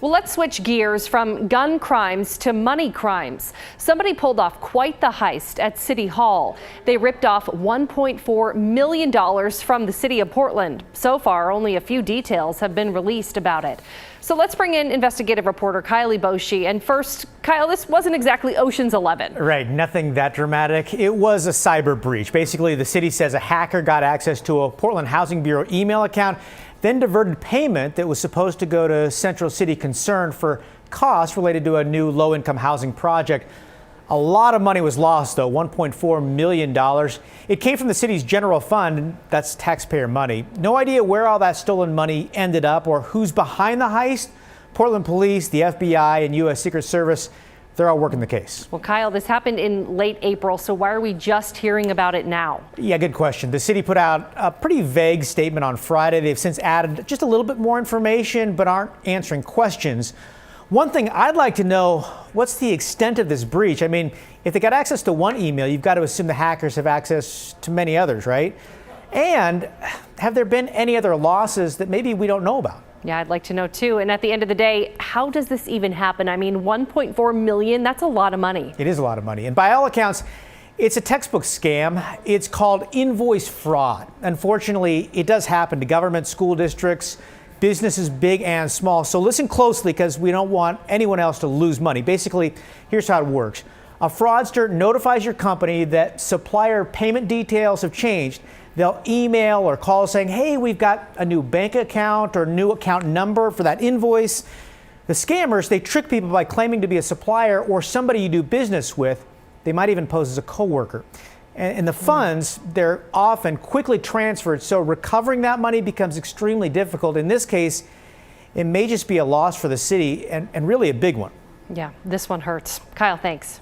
Well, let's switch gears from gun crimes to money crimes. Somebody pulled off quite the heist at City Hall. They ripped off $1.4 million from the city of Portland. So far, only a few details have been released about it. So let's bring in investigative reporter Kylie Boshi. And first, Kyle, this wasn't exactly Ocean's 11. Right, nothing that dramatic. It was a cyber breach. Basically, the city says a hacker got access to a Portland Housing Bureau email account, then diverted payment that was supposed to go to Central City Concern for costs related to a new low-income housing project. A lot of money was lost, though, $1.4 million. It came from the city's general fund. That's taxpayer money. No idea where all that stolen money ended up or who's behind the heist. Portland Police, the FBI, and U.S. Secret Service, they're all working the case. Well, Kyle, this happened in late April, so why are we just hearing about it now? Yeah, good question. The city put out a pretty vague statement on Friday. They've since added just a little bit more information, but aren't answering questions. One thing I'd like to know, what's the extent of this breach? I mean, if they got access to one email, you've got to assume the hackers have access to many others, right? And have there been any other losses that maybe we don't know about? Yeah, I'd like to know too. And at the end of the day, how does this even happen? I mean, $1.4 million, that's a lot of money. It is a lot of money. And by all accounts, it's a textbook scam. It's called invoice fraud. Unfortunately, it does happen to government, school districts, businesses big and small. So listen closely because we don't want anyone else to lose money. Basically, here's how it works. A fraudster notifies your company that supplier payment details have changed. They'll email or call saying, hey, we've got a new bank account or new account number for that invoice. The scammers, they trick people by claiming to be a supplier or somebody you do business with. They might even pose as a coworker. And the funds, they're often quickly transferred, so recovering that money becomes extremely difficult. In this case, it may just be a loss for the city and really a big one. Yeah, this one hurts. Kyle, thanks.